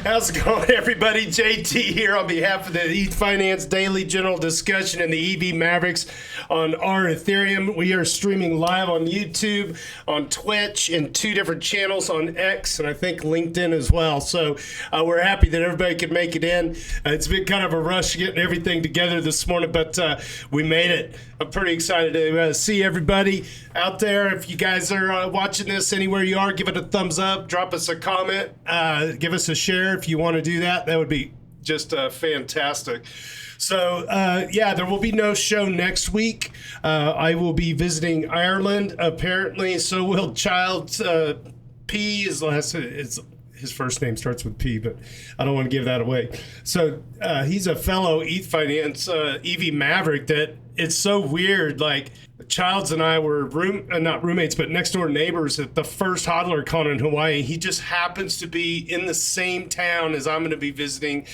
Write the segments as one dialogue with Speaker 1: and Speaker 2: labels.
Speaker 1: How's it going, everybody? JT here on behalf of the ETH Finance Daily General Discussion and the EV Mavericks on our Ethereum. We are streaming live on YouTube, on Twitch, and 2 different channels on X, and I think LinkedIn as well. So we're happy that everybody could make it in. It's been kind of a rush getting everything together this morning, but we made it. I'm pretty excited to see everybody out there. If you guys are watching this anywhere you are, give it a thumbs up, drop us a comment, give us a share if you want to do that. That would be just fantastic. So, there will be no show next week. I will be visiting Ireland, apparently. So will Child's P. His first name starts with P, but I don't want to give that away. So he's a fellow ETH Finance EV Maverick that it's so weird. Like, Childs and I were not roommates, but next door neighbors at the first HODLerCon in Hawaii. He just happens to be in the same town as I'm going to be visiting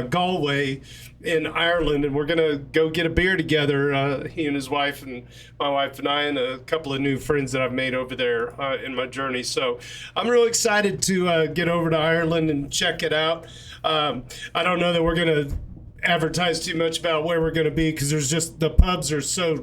Speaker 1: Galway in Ireland, and we're going to go get a beer together, he and his wife and my wife and I and a couple of new friends that I've made over there in my journey. So I'm really excited to get over to Ireland and check it out. I don't know that we're going to advertise too much about where we're going to be because the pubs are so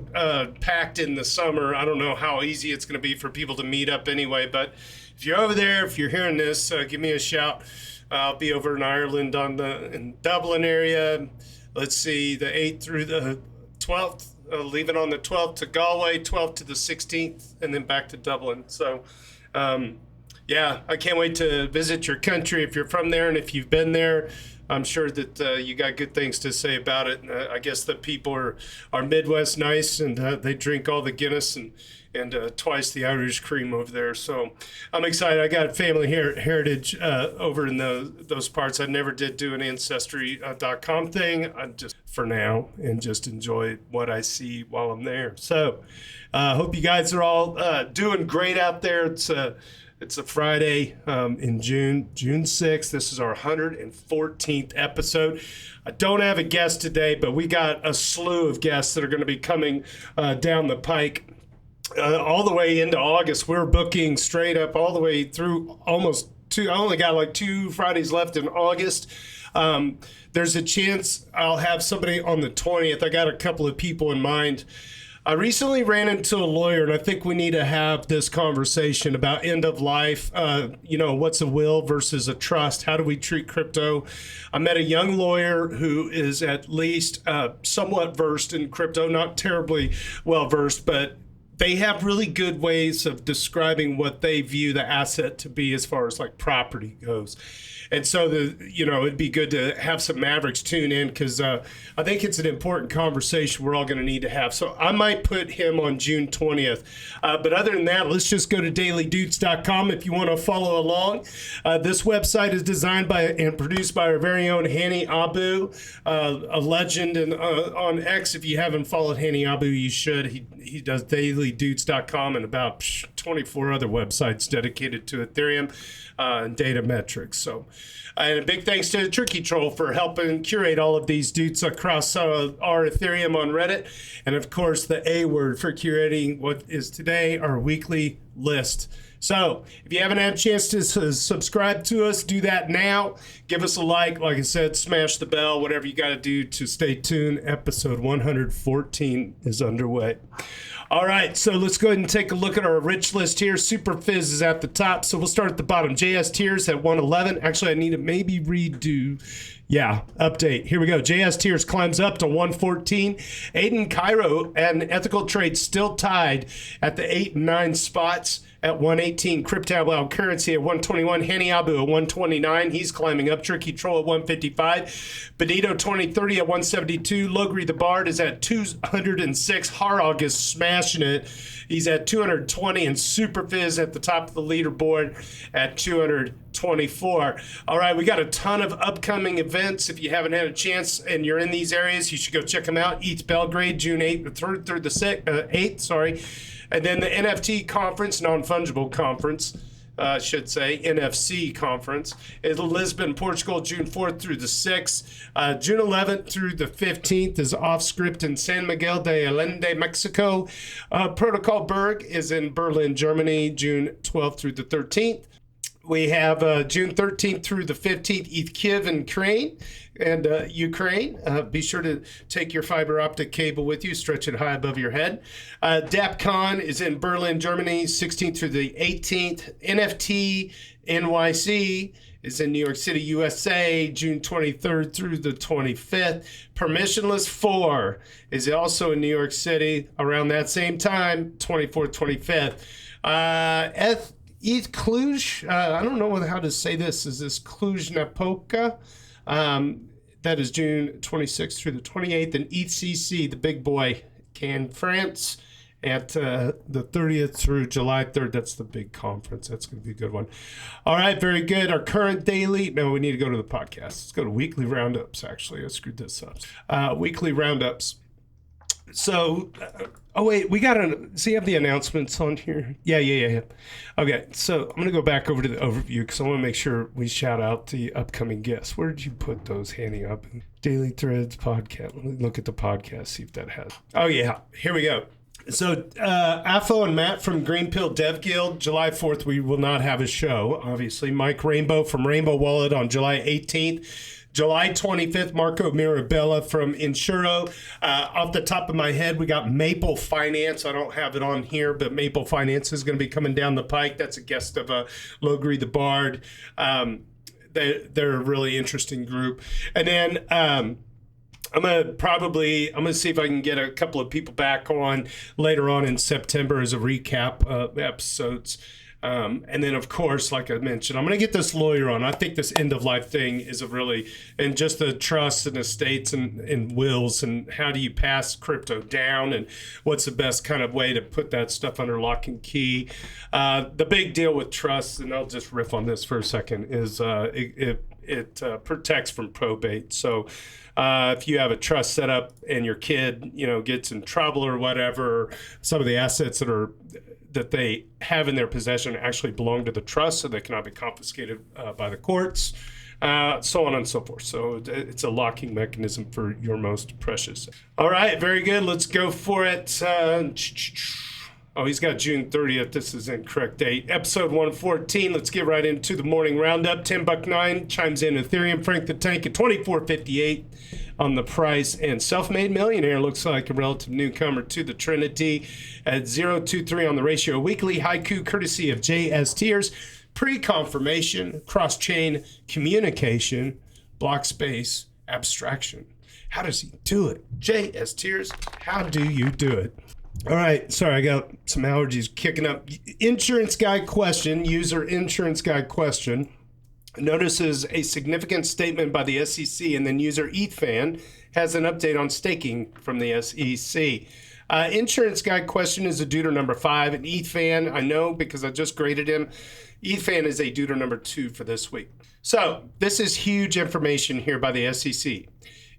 Speaker 1: packed in the summer. I don't know how easy it's going to be for people to meet up anyway, but if you're over there, if you're hearing this, give me a shout. I'll be over in Ireland in Dublin area. Let's see, the 8th through the 12th, leaving on the 12th to Galway, 12th to the 16th, and then back to Dublin. So, I can't wait to visit your country if you're from there, and if you've been there, I'm sure that you got good things to say about it. I guess the people are Midwest nice, and they drink all the Guinness and twice the Irish cream over there. So I'm excited. I got family heritage over in those parts. I never did do an Ancestry.com thing. I just, for now, and just enjoy what I see while I'm there. So hope you guys are all doing great out there. It's a Friday in June 6th. This is our 114th episode. I don't have a guest today, but we got a slew of guests that are going to be coming down the pike all the way into August. We're booking straight up all the way through almost 2. I only got like 2 Fridays left in August. There's a chance I'll have somebody on the 20th. I got a couple of people in mind. I recently ran into a lawyer, and I think we need to have this conversation about end of life. What's a will versus a trust? How do we treat crypto? I met a young lawyer who is at least somewhat versed in crypto, not terribly well versed, but they have really good ways of describing what they view the asset to be as far as like property goes. And so it'd be good to have some Mavericks tune in because I think it's an important conversation we're all going to need to have. So I might put him on June 20th. But other than that, let's just go to dailydoots.com if you want to follow along. This website is designed by and produced by our very own Hani Abu, a legend. And on X, if you haven't followed Hani Abu, you should. He does dailydoots.com and about 24 other websites dedicated to Ethereum and data metrics. So, and a big thanks to Tricky Troll for helping curate all of these dudes across our Ethereum on Reddit. And of course, the A word for curating what is today our weekly list. So if you haven't had a chance to subscribe to us, do that now. Give us a like I said, smash the bell, whatever you got to do to stay tuned. Episode 114 is underway. All right, so let's go ahead and take a look at our rich list here. Super Fizz is at the top, so we'll start at the bottom. JS Tears at 111. Actually, I need to maybe redo. Yeah, update. Here we go. JS Tears climbs up to 114. Aiden Cairo and Ethical Trade still tied at the 8 and 9 spots at 118. Crypto Wild Currency at 121. Hani Abu at 129. He's climbing up. Tricky Troll at 155. Benito 2030 at 172. Logri the Bard is at 206. Harog is smashing it. He's at 220, and Super Fizz at the top of the leaderboard at 224. All right, we got a ton of upcoming events. If you haven't had a chance and you're in these areas, you should go check them out. ETH Belgrade, June 8th, 3rd through the 8th, And then the NFT conference, non-fungible conference, should say, NFC conference, is Lisbon, Portugal, June 4th through the 6th. June 11th through the 15th is Offscript in San Miguel de Allende, Mexico. Protocol Berg is in Berlin, Germany, June 12th through the 13th. We have June 13th through the 15th, ETH Kiev and Ukraine. Be sure to take your fiber optic cable with you, stretch it high above your head. DAppCon is in Berlin, Germany, 16th through the 18th. NFT NYC is in New York City, USA, June 23rd through the 25th. Permissionless 4 is also in New York City around that same time, 24th, 25th. ETH Cluj, I don't know how to say this. Is this Cluj-Napoca? That is June 26th through the 28th. And ETHCC, the big boy, Cannes, France, at the 30th through July 3rd. That's the big conference. That's going to be a good one. All right, very good. Our current daily, no, we need to go to the podcast. Let's go to weekly roundups, actually. I screwed this up. Weekly roundups. So, oh wait, we got so you have the announcements on here? Yeah. Okay, so I'm going to go back over to the overview because I want to make sure we shout out the upcoming guests. Where did you put those handy up? Daily Threads podcast. Let me look at the podcast, see if that has. Oh yeah, here we go. So, Afo and Matt from Green Pill Dev Guild, July 4th, we will not have a show, obviously. Mike Rainbow from Rainbow Wallet on July 18th. July 25th, Marco Mirabella from Insuro. Off the top of my head, we got Maple Finance. I don't have it on here, but Maple Finance is going to be coming down the pike. That's a guest of Logri the Bard. They're a really interesting group. And then I'm gonna see if I can get a couple of people back on later on in September as a recap of episodes. And then, of course, like I mentioned, I'm going to get this lawyer on. I think this end-of-life thing is and just the trusts and estates and wills and how do you pass crypto down and what's the best kind of way to put that stuff under lock and key. The big deal with trusts, and I'll just riff on this for a second, is it protects from probate. So if you have a trust set up and your kid, gets in trouble or whatever, some of the assets that they have in their possession actually belong to the trust, so they cannot be confiscated by the courts, so on and so forth. So it's a locking mechanism for your most precious. All right, very good. Let's go for it. Oh, he's got June 30th. This is incorrect date. Episode 114. Let's get right into the morning roundup. $10.9 chimes in Ethereum. Frank the Tank at $24.58 on the price. And Self-Made Millionaire looks like a relative newcomer to the Trinity at 0.23 on the ratio. Weekly haiku courtesy of JS Tears. Pre-confirmation, cross-chain communication, block space, abstraction. How does he do it? JS Tears, how do you do it? All right, sorry, I got some allergies kicking up. Insurance guy question, user insurance guy question. Notices a significant statement by the SEC, and then user ETHFan has an update on staking from the SEC. Insurance guy question is a duder number 5, and ETHFan, I know because I just graded him. ETHFan is a duder number 2 for this week. So this is huge information here by the SEC.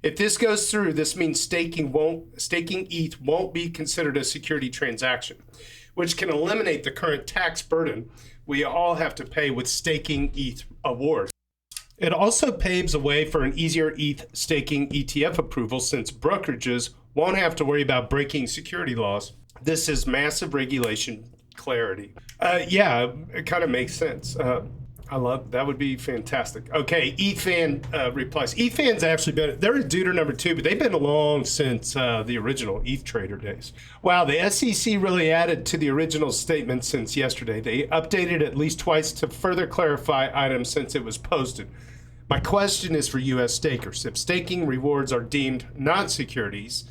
Speaker 1: If this goes through, this means staking ETH won't be considered a security transaction, which can eliminate the current tax burden we all have to pay with staking ETH awards. It also paves a way for an easier ETH staking ETF approval, since brokerages won't have to worry about breaking security laws. This is massive regulation clarity. Yeah, it kind of makes sense. I love that. Would be fantastic. Okay, ETHFan replies. ETHFan's actually they're a duder number 2, but they've been along since the original ETH Trader days. Wow, the SEC really added to the original statement since yesterday. They updated at least twice to further clarify items since it was posted. My question is for U.S. stakers. If staking rewards are deemed non-securities,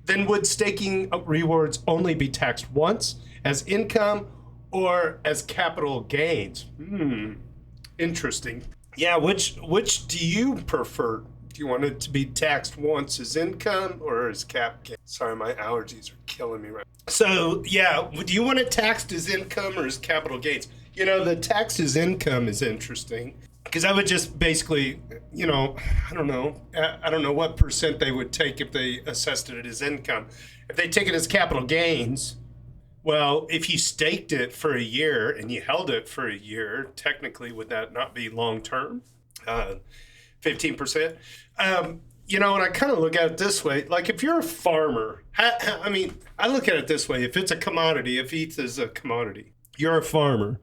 Speaker 1: then would staking rewards only be taxed once as income or as capital gains? Interesting. Yeah, which do you prefer? Do you want it to be taxed once as income or as cap gain? Sorry, my allergies are killing me right now. So, yeah, do you want it taxed as income or as capital gains? The tax as income is interesting because I would just basically, I don't know what percent they would take if they assessed it as income. If they take it as capital gains, well, if you staked it for a year and you held it for a year, technically, would that not be long term? 15%? And I kind of look at it this way. Like, if you're a farmer, I look at it this way. If it's a commodity, if ETH is a commodity, you're a farmer.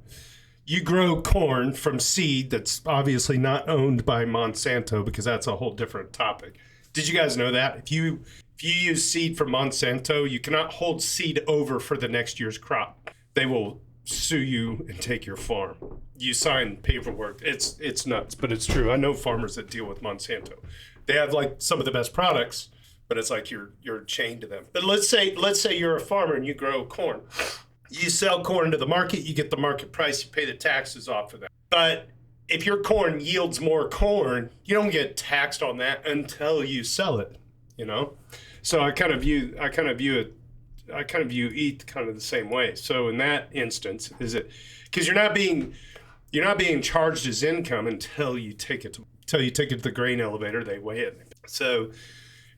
Speaker 1: you grow corn from seed that's obviously not owned by Monsanto, because that's a whole different topic. Did you guys know that? If you use seed from Monsanto, you cannot hold seed over for the next year's crop. They will sue you and take your farm. You sign paperwork. It's nuts, but it's true. I know farmers that deal with Monsanto. They have like some of the best products, but it's like you're chained to them. But let's say you're a farmer and you grow corn. You sell corn to the market, you get the market price, you pay the taxes off of that. But if your corn yields more corn, you don't get taxed on that until you sell it, you know? So I kind of view ETH kind of the same way. So in that instance, is it because you're not being charged as income until you take it to the grain elevator, they weigh it. So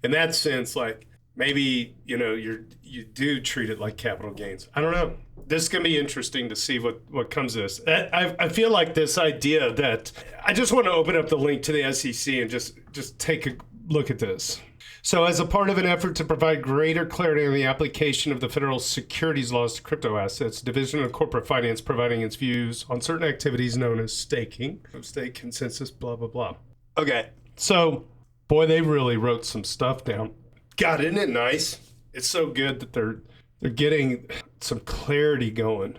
Speaker 1: in that sense, like maybe, you do treat it like capital gains. I don't know. This is going to be interesting to see what comes of this. I feel like this idea that I just want to open up the link to the SEC and just take a look at this. So as a part of an effort to provide greater clarity on the application of the federal securities laws to crypto assets, Division of Corporate Finance providing its views on certain activities known as staking, stake consensus, blah, blah, blah. Okay, so boy, they really wrote some stuff down. God, isn't it nice? It's so good that they're getting some clarity going.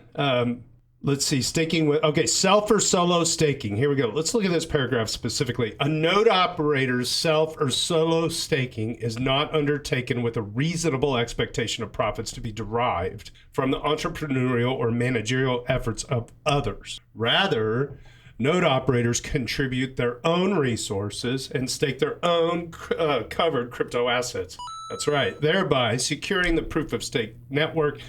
Speaker 1: Let's see, staking with, okay, self or solo staking. Here we go. Let's look at this paragraph specifically. A node operator's self or solo staking is not undertaken with a reasonable expectation of profits to be derived from the entrepreneurial or managerial efforts of others. Rather, node operators contribute their own resources and stake their own covered crypto assets. That's right, thereby securing the proof of stake network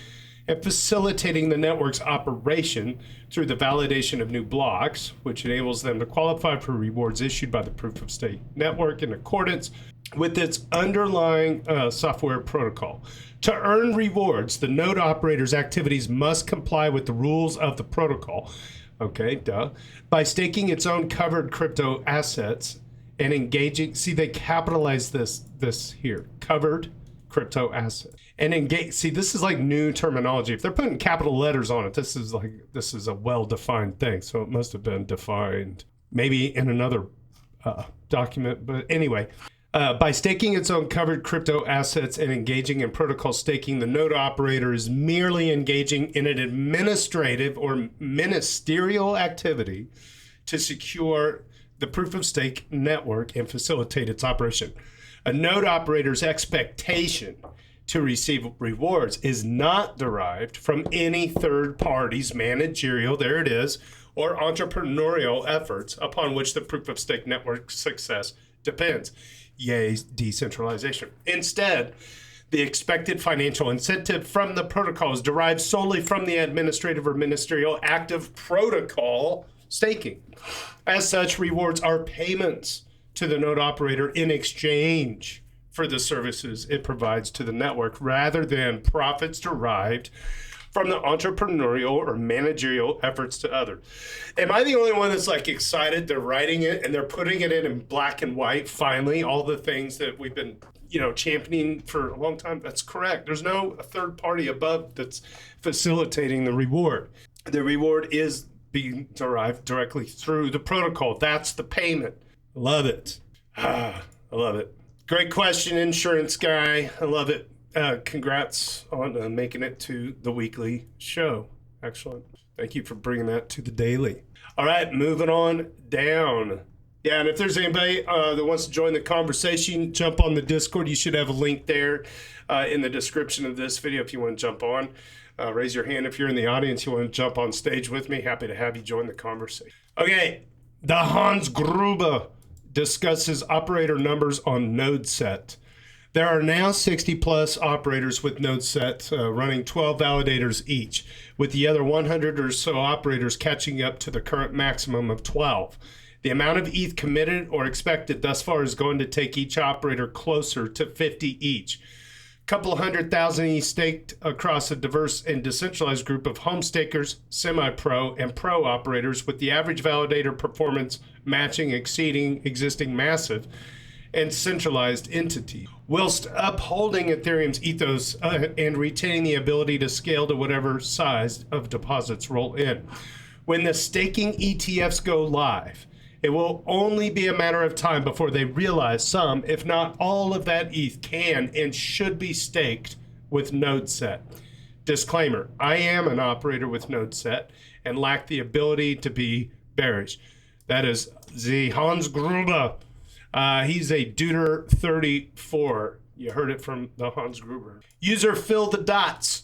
Speaker 1: and facilitating the network's operation through the validation of new blocks, which enables them to qualify for rewards issued by the proof of stake network in accordance with its underlying software protocol. To earn rewards, the node operator's activities must comply with the rules of the protocol. Okay, duh. By staking its own covered crypto assets and engaging, see, they capitalize this here, covered crypto asset. And engage, see, this is like new terminology. If they're putting capital letters on it, this is a well-defined thing. So it must have been defined maybe in another document. But anyway, by staking its own covered crypto assets and engaging in protocol staking, the node operator is merely engaging in an administrative or ministerial activity to secure the proof of stake network and facilitate its operation. A node operator's expectation to receive rewards is not derived from any third party's managerial, there it is, or entrepreneurial efforts upon which the proof of stake network's success depends. Yay, decentralization. Instead, the expected financial incentive from the protocol is derived solely from the administrative or ministerial act of protocol staking. As such, rewards are payments to the node operator in exchange for the services it provides to the network, rather than profits derived from the entrepreneurial or managerial efforts to others. Am I the only one that's like excited they're writing it and they're putting it in black and white, finally, all the things that we've been championing for a long time? That's correct. There's no third party above that's facilitating the reward. The reward is being derived directly through the protocol. That's the payment. Love it. I love it. Great question, insurance guy. I love it. Congrats on making it to the weekly show. Excellent. Thank you for bringing that to the daily. All right, moving on down. Yeah, and if there's anybody that wants to join the conversation, jump on the Discord. You should have a link there in the description of this video if you want to jump on. Raise your hand if you're in the audience. You want to jump on stage with me. Happy to have you join the conversation. Okay, the Hans Gruber discusses operator numbers on NodeSet. There are now 60 plus operators with NodeSet running 12 validators each, with the other 100 or so operators catching up to the current maximum of 12. The amount of ETH committed or expected thus far is going to take each operator closer to 50 each. Couple 100,000 ETH staked across a diverse and decentralized group of home stakers, semi-pro, and pro operators, with the average validator performance exceeding existing massive and centralized entity, whilst upholding Ethereum's ethos and retaining the ability to scale to whatever size of deposits roll in. When the staking ETFs go live, it will only be a matter of time before they realize some, if not all, of that ETH can and should be staked with NodeSet. Disclaimer, I am an operator with NodeSet and lack the ability to be bearish. That is the Hans Gruber. He's a Deuter 34. You heard it from the Hans Gruber. User Fill the Dots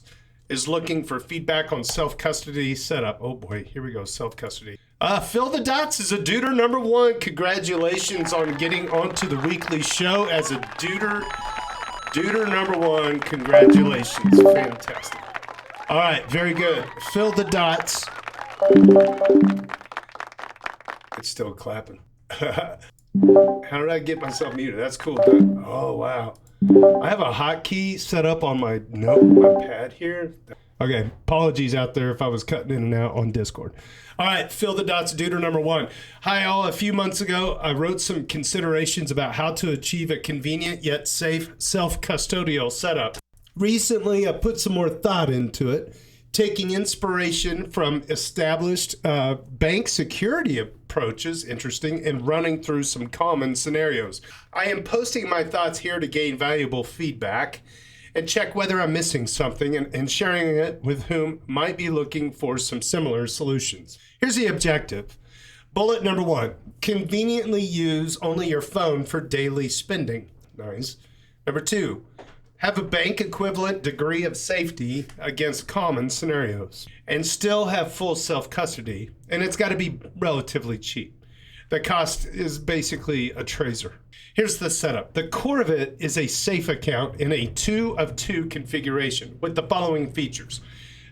Speaker 1: is looking for feedback on self-custody setup. Oh boy, here we go, self-custody. Fill the Dots is a Deuter number 1. Congratulations on getting onto the weekly show as a Deuter number 1. Congratulations, fantastic. All right, very good. Fill the Dots. It's still clapping. How did I get myself muted? That's cool. Oh, wow. I have a hotkey set up on my pad here. Okay, apologies out there if I was cutting in and out on Discord. All right, Fill the Dots, Deuter number 1. Hi all, a few months ago, I wrote some considerations about how to achieve a convenient yet safe self-custodial setup. Recently, I put some more thought into it, taking inspiration from established bank security approaches, interesting, and running through some common scenarios. I am posting my thoughts here to gain valuable feedback and check whether I'm missing something and sharing it with whom might be looking for some similar solutions. Here's the objective. Bullet number 1, conveniently use only your phone for daily spending. Nice. Number 2, have a bank equivalent degree of safety against common scenarios and still have full self-custody, and it's got to be relatively cheap. The cost is basically a tracer. Here's the setup. The core of it is a safe account in a 2 of 2 configuration with the following features.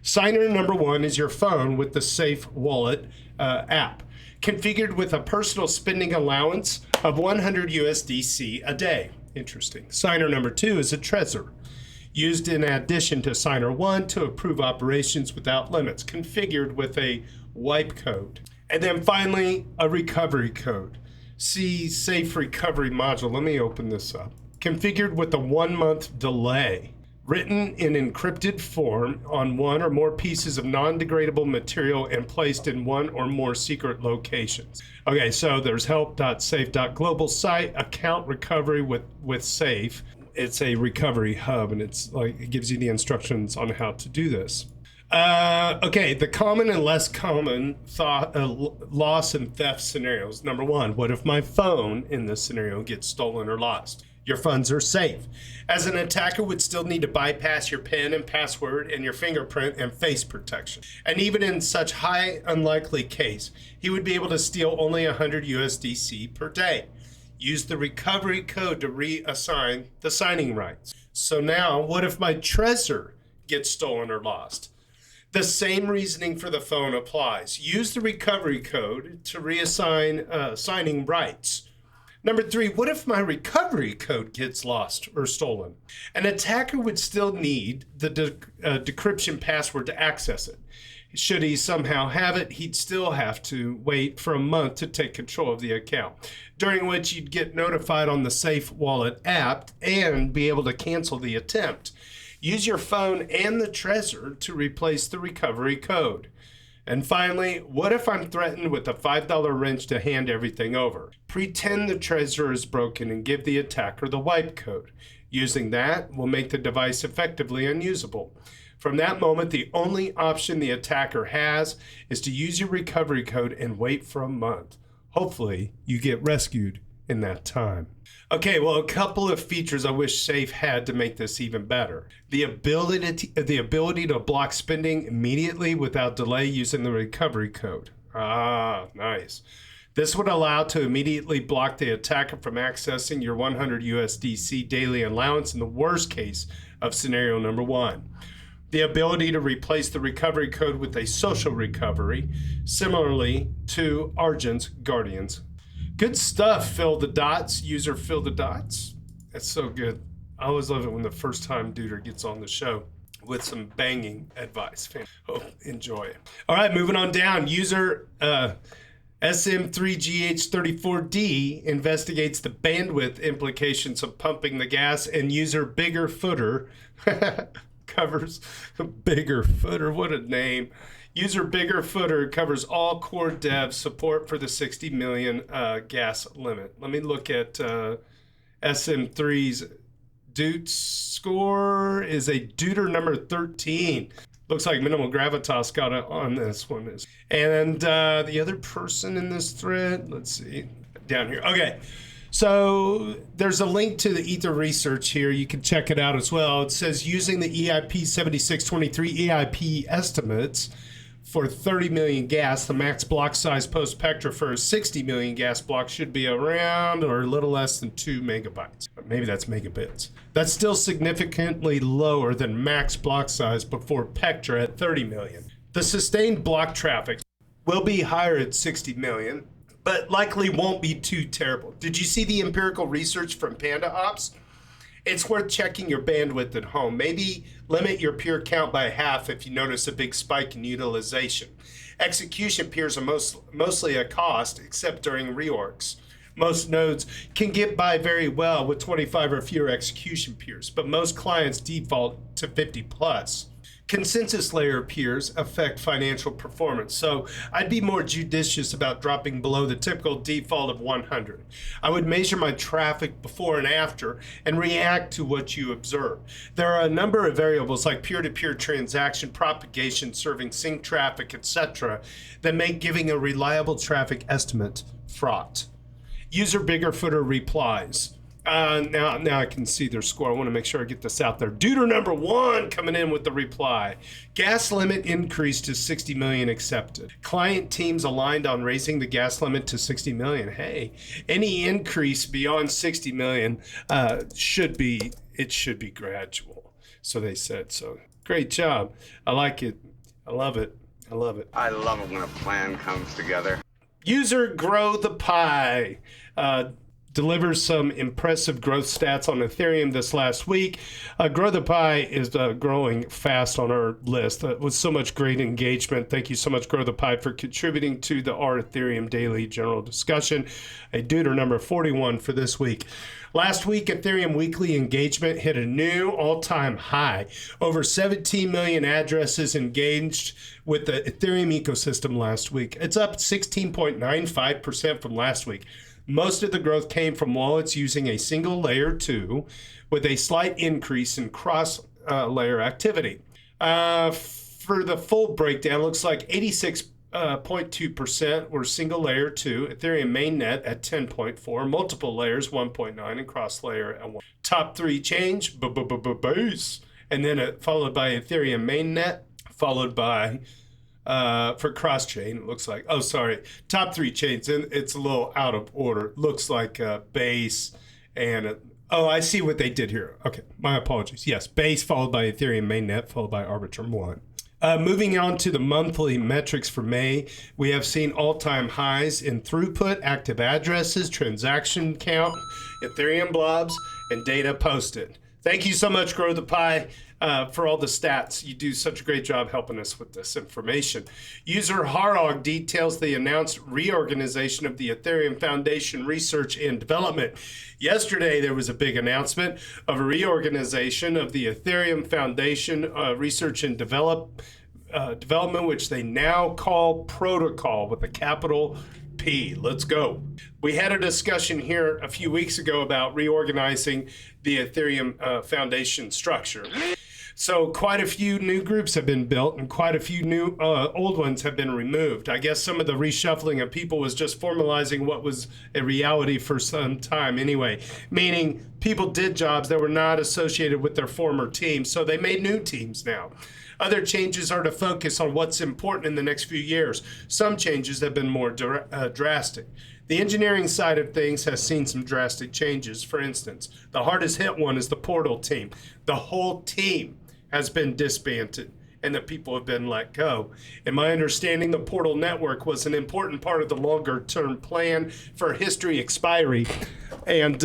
Speaker 1: Signer number 1 is your phone with the Safe Wallet app, configured with a personal spending allowance of 100 USDC a day. Interesting. Signer number 2 is a Trezor, used in addition to Signer 1 to approve operations without limits, configured with a wipe code. And then finally, a recovery code. See Safe Recovery module. Let me open this up. Configured with a 1-month delay. Written in encrypted form on one or more pieces of non-degradable material and placed in one or more secret locations. Okay, so there's help.safe.global site, account recovery with Safe. It's a recovery hub, and it's like it gives you the instructions on how to do this. Okay, the common and less common loss and theft scenarios. Number 1, what if my phone in this scenario gets stolen or lost? Your funds are safe, as an attacker would still need to bypass your PIN and password and your fingerprint and face protection. And even in such high unlikely case, he would be able to steal only 100 USDC per day. Use the recovery code to reassign the signing rights. So now, what if my Trezor gets stolen or lost? The same reasoning for the phone applies. Use the recovery code to reassign signing rights. Number 3, what if my recovery code gets lost or stolen? An attacker would still need the decryption password to access it. Should he somehow have it, he'd still have to wait for a month to take control of the account, during which you'd get notified on the Safe Wallet app and be able to cancel the attempt. Use your phone and the Trezor to replace the recovery code. And finally, what if I'm threatened with a $5 wrench to hand everything over? Pretend the Trezor is broken and give the attacker the wipe code. Using that will make the device effectively unusable. From that moment, the only option the attacker has is to use your recovery code and wait for a month. Hopefully, you get rescued in that time. Okay, well, a couple of features I wish Safe had to make this even better. The ability to block spending immediately without delay using the recovery code. Ah, nice. This would allow to immediately block the attacker from accessing your 100 USDC daily allowance in the worst case of scenario number 1. The ability to replace the recovery code with a social recovery, similarly to Argent's Guardians. Good stuff, Fill the Dots. User Fill the Dots. That's so good. I always love it when the first time Deuter gets on the show with some banging advice. Oh, enjoy it. All right, moving on down. User SM3GH34D investigates the bandwidth implications of pumping the gas, and user Bigger Footer covers bigger footer. What a name. User bigger footer covers all core dev support for the 60 million gas limit. Let me look at SM3's Doots score is a Deuter number 13. Looks like minimal gravitas got it on this one. And the other person in this thread, let's see, down here. Okay, so there's a link to the Ether research here. You can check it out as well. It says using the EIP 7623 EIP estimates for 30 million gas, the max block size post-Spectra for a 60 million gas block should be around or a little less than 2 megabytes. Maybe that's megabits. That's still significantly lower than max block size before Spectra at 30 million. The sustained block traffic will be higher at 60 million, but likely won't be too terrible. Did you see the empirical research from Panda Ops? It's worth checking your bandwidth at home. Maybe limit your peer count by half if you notice a big spike in utilization. Execution peers are mostly a cost, except during reorgs. Most nodes can get by very well with 25 or fewer execution peers, but most clients default to 50 plus. Consensus layer peers affect financial performance, so I'd be more judicious about dropping below the typical default of 100. I would measure my traffic before and after and react to what you observe. There are a number of variables like peer-to-peer transaction propagation, serving sync traffic, etc., that make giving a reliable traffic estimate fraught. User bigger footer replies. Now I can see their score. I want to make sure I get this out there. Deuter number 1 coming in with the reply. Gas limit increased to 60 million accepted. Client teams aligned on raising the gas limit to 60 million. Hey, any increase beyond 60 million should be gradual. So they said. So great job. I like it. I love it. I love it.
Speaker 2: I love it when a plan comes together.
Speaker 1: User grow the pie. Delivers some impressive growth stats on Ethereum this last week. Grow the Pie is growing fast on our list with so much great engagement. Thank you so much, Grow the Pie, for contributing to the our Ethereum daily general discussion. A Deuter number 41 for this week. Last week, Ethereum weekly engagement hit a new all-time high. Over 17 million addresses engaged with the Ethereum ecosystem last week. It's up 16.95% from last week. Most of the growth came from wallets using a single layer 2 with a slight increase in cross-layer activity. For the full breakdown, looks like 86.2% were single layer 2, Ethereum mainnet at 10.4, multiple layers 1.9, and cross-layer at 1. Top 3 change, base, and then followed by Ethereum mainnet, followed by for cross-chain, it looks like, top 3 chains, and it's a little out of order. Looks like Base and, I see what they did here. Okay, my apologies. Yes, Base followed by Ethereum mainnet, followed by Arbitrum 1. Moving on to the monthly metrics for May, we have seen all-time highs in throughput, active addresses, transaction count, Ethereum blobs, and data posted. Thank you so much, Grow the Pie, for all the stats. You do such a great job helping us with this information. User Harog details the announced reorganization of the Ethereum Foundation Research and Development. Yesterday, there was a big announcement of a reorganization of the Ethereum Foundation Research and Development, which they now call Protocol with a capital P. Let's go. We had a discussion here a few weeks ago about reorganizing the Ethereum Foundation structure. So quite a few new groups have been built and quite a few new old ones have been removed. I guess some of the reshuffling of people was just formalizing what was a reality for some time anyway, meaning people did jobs that were not associated with their former teams, so they made new teams now. Other changes are to focus on what's important in the next few years. Some changes have been more drastic. The engineering side of things has seen some drastic changes. For instance, the hardest hit one is the portal team. The whole team has been disbanded and the people have been let go. In my understanding, the portal network was an important part of the longer term plan for history expiry and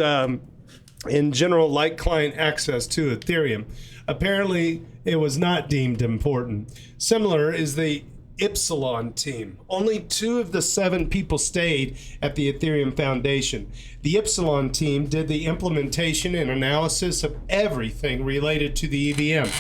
Speaker 1: in general light client access to Ethereum. Apparently, it was not deemed important. Similar is the Epsilon team. Only 2 of the 7 people stayed at the Ethereum Foundation. The Epsilon team did the implementation and analysis of everything related to the EVM.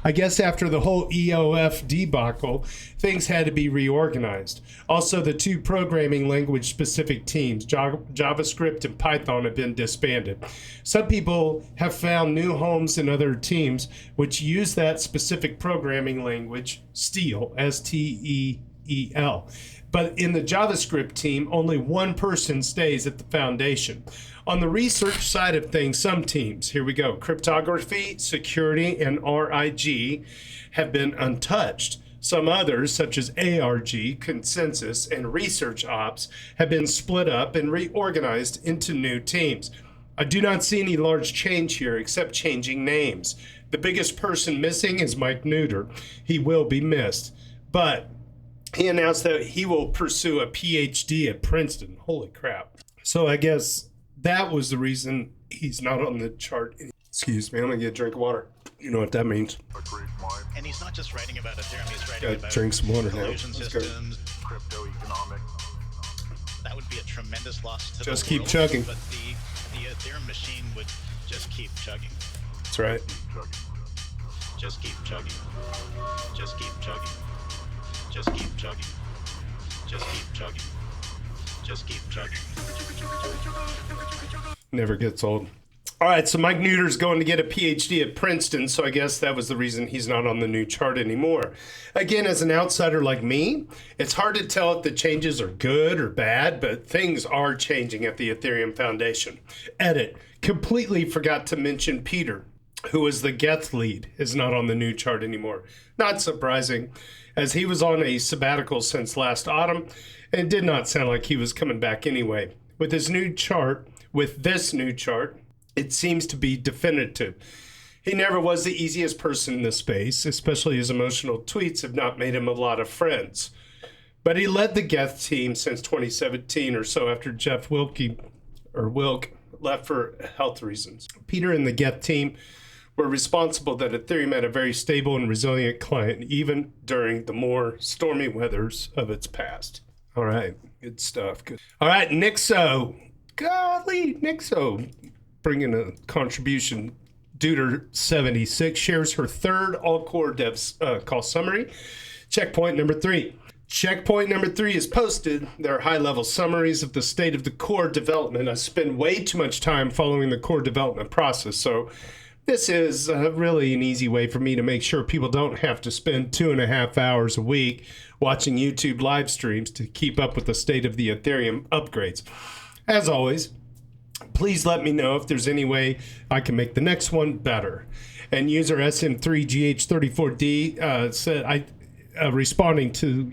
Speaker 1: I guess after the whole EOF debacle, things had to be reorganized. Also, the 2 programming language specific teams, JavaScript and Python, have been disbanded. Some people have found new homes in other teams which use that specific programming language, Steel, S-T-E-E-L. But in the JavaScript team, only 1 person stays at the foundation. On the research side of things, some teams, here we go, cryptography, security, and RIG have been untouched. Some others, such as ARG, consensus, and research ops, have been split up and reorganized into new teams. I do not see any large change here except changing names. The biggest person missing is Mike Neuter. He will be missed. But he announced that he will pursue a PhD at Princeton. Holy crap. So I guess that was the reason he's not on the chart. Excuse me, I'm going to get a drink of water. You know what that means.
Speaker 3: And he's not just writing about Ethereum, he's writing about
Speaker 1: drink some water now.
Speaker 3: collusion systems, crypto economics. That would be a tremendous loss to
Speaker 1: just
Speaker 3: the
Speaker 1: keep
Speaker 3: world,
Speaker 1: chugging.
Speaker 3: But the Ethereum machine would just keep chugging.
Speaker 1: That's right.
Speaker 3: Just keep chugging. Just keep chugging. Just keep chugging. Just keep chugging. Just keep chugging.
Speaker 1: Never gets old. All right, so Mike Neuter's going to get a PhD at Princeton, so I guess that was the reason he's not on the new chart anymore. Again, as an outsider like me, it's hard to tell if the changes are good or bad, but things are changing at the Ethereum Foundation. Edit. Completely forgot to mention Peter, who was the Geth lead, is not on the new chart anymore. Not surprising, as he was on a sabbatical since last autumn, and it did not sound like he was coming back anyway. With this new chart, it seems to be definitive. He never was the easiest person in the space, especially his emotional tweets have not made him a lot of friends. But he led the Geth team since 2017 or so after Jeff Wilk left for health reasons. Peter and the Geth team were responsible that Ethereum had a very stable and resilient client, even during the more stormy weathers of its past. All right, good stuff. Good. All right, Nixo. Golly, Nixo. Bringing a contribution. Duder76 shares her 3rd all-core devs call summary. Checkpoint number 3. Checkpoint number 3 is posted. There are high-level summaries of the state of the core development. I spend way too much time following the core development process, so this is really an easy way for me to make sure people don't have to spend 2.5 hours a week watching YouTube live streams to keep up with the state of the Ethereum upgrades. As always, please let me know if there's any way I can make the next one better. And user SM3GH34D said responding to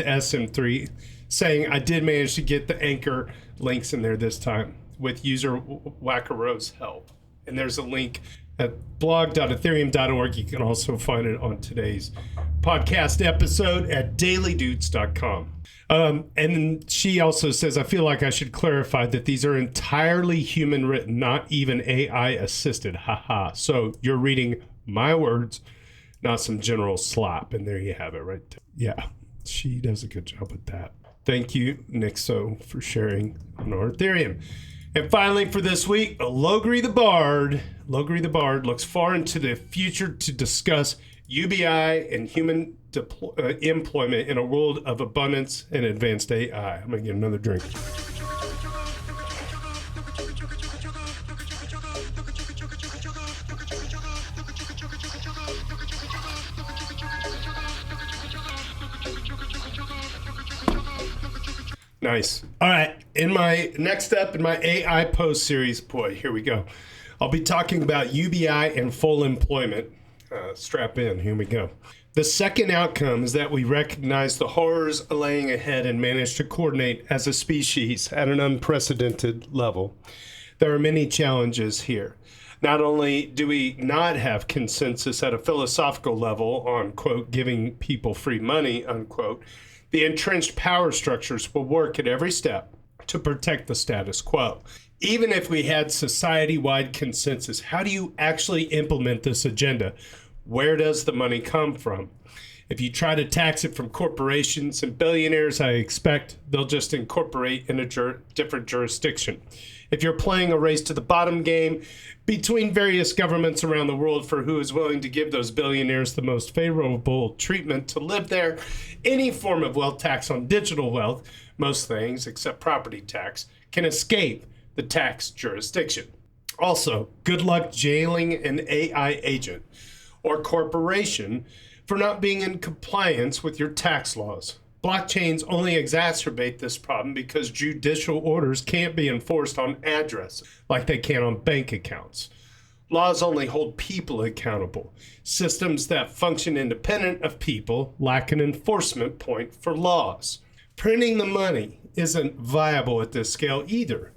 Speaker 1: SM3 saying I did manage to get the anchor links in there this time with user Wackaro's help. And there's a link at blog.ethereum.org. You can also find it on today's podcast episode at dailydoots.com. And then she also says, I feel like I should clarify that these are entirely human written, not even AI assisted. Haha. So you're reading my words, not some general slop. And there you have it right there. Yeah, she does a good job with that. Thank you, Nixo, for sharing on our Ethereum. And finally, for this week, Logri the Bard looks far into the future to discuss UBI and human employment in a world of abundance and advanced AI. I'm going to get another drink. Nice. All right. In my next step in my AI post series, boy, here we go. I'll be talking about UBI and full employment. Strap in. Here we go. The second outcome is that we recognize the horrors laying ahead and manage to coordinate as a species at an unprecedented level. There are many challenges here. Not only do we not have consensus at a philosophical level on, quote, giving people free money, unquote, the entrenched power structures will work at every step to protect the status quo. Even if we had society-wide consensus, how do you actually implement this agenda? Where does the money come from? If you try to tax it from corporations and billionaires, I expect they'll just incorporate in a different jurisdiction. If you're playing a race to the bottom game between various governments around the world for who is willing to give those billionaires the most favorable treatment to live there, any form of wealth tax on digital wealth, most things except property tax, can escape the tax jurisdiction. Also, good luck jailing an AI agent or corporation for not being in compliance with your tax laws. Blockchains only exacerbate this problem because judicial orders can't be enforced on addresses like they can on bank accounts. Laws only hold people accountable. Systems that function independent of people lack an enforcement point for laws. Printing the money isn't viable at this scale either,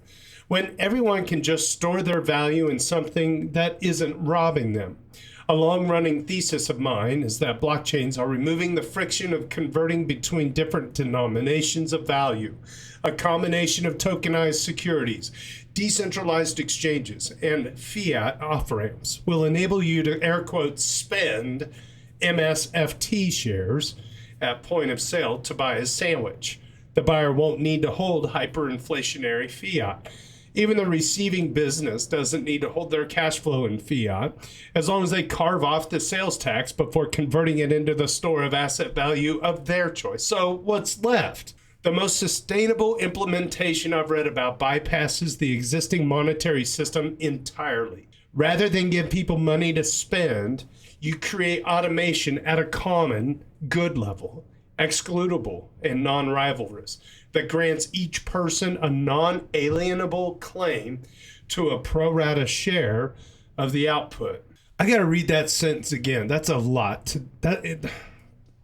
Speaker 1: when everyone can just store their value in something that isn't robbing them. A long-running thesis of mine is that blockchains are removing the friction of converting between different denominations of value. A combination of tokenized securities, decentralized exchanges, and fiat off-ramps will enable you to, air quotes, spend MSFT shares at point of sale to buy a sandwich. The buyer won't need to hold hyperinflationary fiat. Even the receiving business doesn't need to hold their cash flow in fiat, as long as they carve off the sales tax before converting it into the store of asset value of their choice. So what's left? The most sustainable implementation I've read about bypasses the existing monetary system entirely. Rather than give people money to spend, you create automation at a common good level, excludable and non-rivalrous, that grants each person a non-alienable claim to a pro rata share of the output. I got to read that sentence again. That's a lot.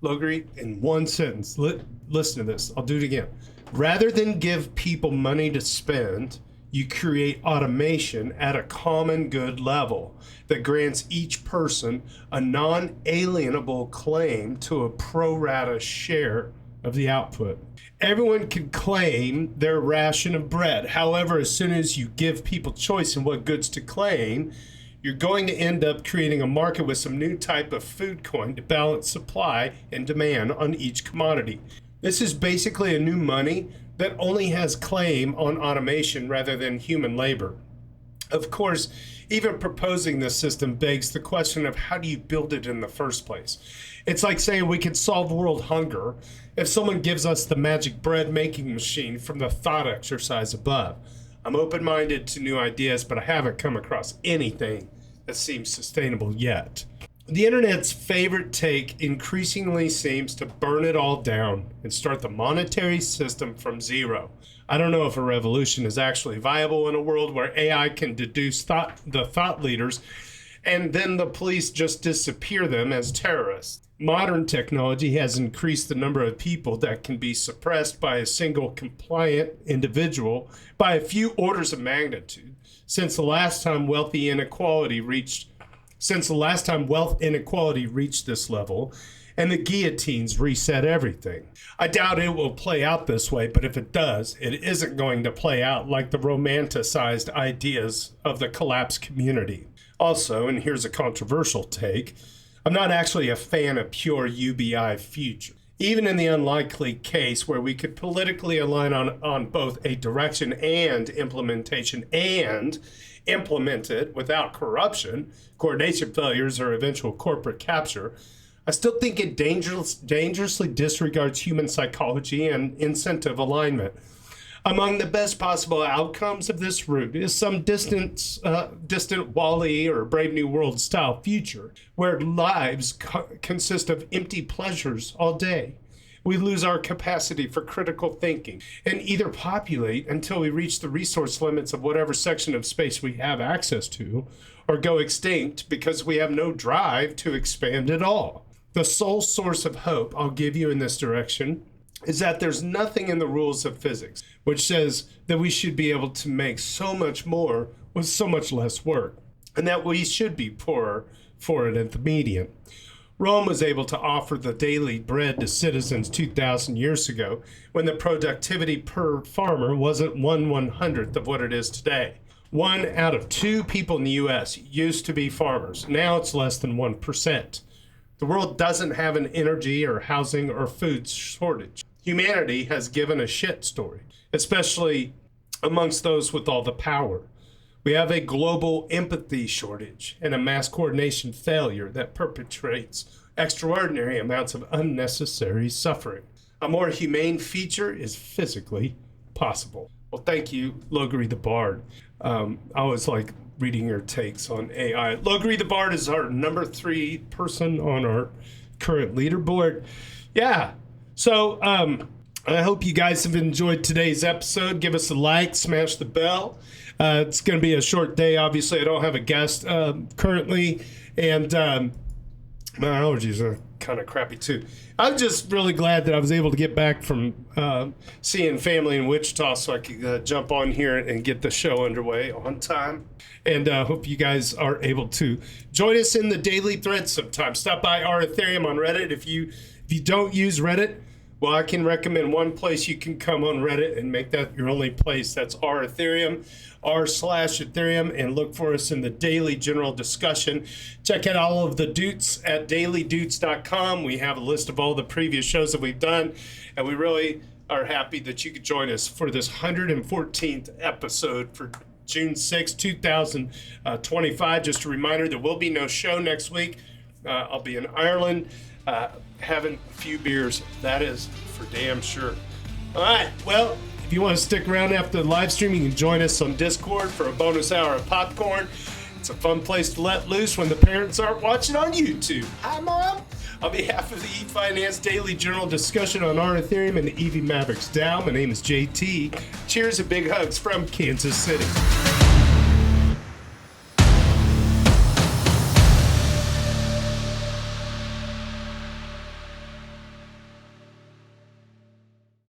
Speaker 1: Logri, in one sentence. Listen to this. I'll do it again. Rather than give people money to spend, you create automation at a common good level that grants each person a non-alienable claim to a pro rata share of the output. Everyone can claim their ration of bread. However, as soon as you give people choice in what goods to claim, you're going to end up creating a market with some new type of food coin to balance supply and demand on each commodity. This is basically a new money that only has claim on automation rather than human labor. Of course, even proposing this system begs the question of how do you build it in the first place? It's like saying we could solve world hunger if someone gives us the magic bread making machine from the thought exercise above. I'm open-minded to new ideas, but I haven't come across anything that seems sustainable yet. The internet's favorite take increasingly seems to burn it all down and start the monetary system from zero. I don't know if a revolution is actually viable in a world where AI can deduce the thought leaders and then the police just disappear them as terrorists. Modern technology has increased the number of people that can be suppressed by a single compliant individual by a few orders of magnitude since the last time wealth inequality reached this level, and the guillotines reset everything. I doubt it will play out this way, but if it does, it isn't going to play out like the romanticized ideas of the collapsed community. Also, and here's a controversial take, I'm not actually a fan of pure UBI future. Even in the unlikely case where we could politically align on both a direction and implementation and implement it without corruption, coordination failures, or eventual corporate capture, I still think it dangerously disregards human psychology and incentive alignment. Among the best possible outcomes of this route is some distant Wall-E or Brave New World style future where lives consist of empty pleasures all day. We lose our capacity for critical thinking and either populate until we reach the resource limits of whatever section of space we have access to, or go extinct because we have no drive to expand at all. The sole source of hope I'll give you in this direction is that there's nothing in the rules of physics which says that we should be able to make so much more with so much less work, and that we should be poorer for it at the median. Rome was able to offer the daily bread to citizens 2,000 years ago when the productivity per farmer wasn't 1/100th of what it is today. 1 out of 2 people in the U.S. used to be farmers. Now it's less than 1%. The world doesn't have an energy or housing or food shortage. Humanity has given a shit story, especially amongst those with all the power. We have a global empathy shortage and a mass coordination failure that perpetrates extraordinary amounts of unnecessary suffering. A more humane future is physically possible. Well, thank you, Logri the Bard. I always like reading your takes on AI. Logri the Bard is our number 3 person on our current leaderboard. Yeah. So I hope you guys have enjoyed today's episode. Give us a like, smash the bell. It's going to be a short day. Obviously, I don't have a guest currently, and my allergies are kind of crappy too. I'm just really glad that I was able to get back from seeing family in Wichita so I could jump on here and get the show underway on time. And hope you guys are able to join us in the daily thread sometime. Stop by our Ethereum on Reddit. If you don't use Reddit, well, I can recommend one place you can come on Reddit and make that your only place. That's our Ethereum, r/Ethereum, and look for us in the daily general discussion. Check out all of the Doots at dailydoots.com. We have a list of all the previous shows that we've done, and we really are happy that you could join us for this 114th episode for June 6, 2025. Just a reminder, there will be no show next week. I'll be in Ireland having a few beers. That is for damn sure. All right, well, if you want to stick around after the live stream, you can join us on Discord for a bonus hour of popcorn. It's a fun place to let loose when the parents aren't watching on YouTube. Hi, Mom. On behalf of the eFinance Daily Journal discussion on our Ethereum and the EV Mavericks DAO, my name is JT. Cheers and big hugs from Kansas City.